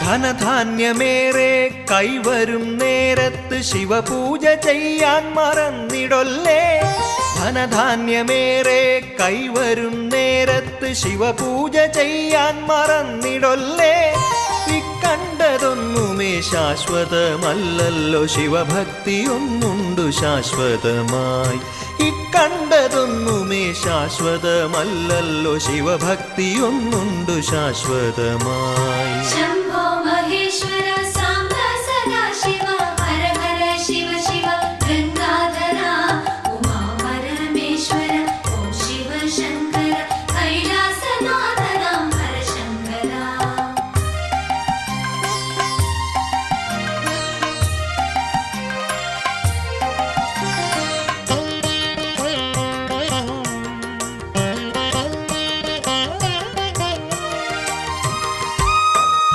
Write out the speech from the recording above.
ധനധാന്യമേറെ കൈവരും നേരത്ത് ശിവപൂജ ചെയ്യാൻ മറന്നിടൊല്ലേ. ധനധാന്യമേറെ കൈവരും നേരത്ത് ശിവപൂജ ചെയ്യാൻ മറന്നിടൊല്ലേ. ഇക്കണ്ടതൊന്നുമേ ശാശ്വതമല്ലല്ലോ, ശിവഭക്തിയൊന്നുണ്ടു ശാശ്വതമായി. ഇക്കണ്ടതൊന്നുമേ ശാശ്വതമല്ലല്ലോ, ശിവഭക്തിയൊന്നുണ്ടു ശാശ്വതമായി.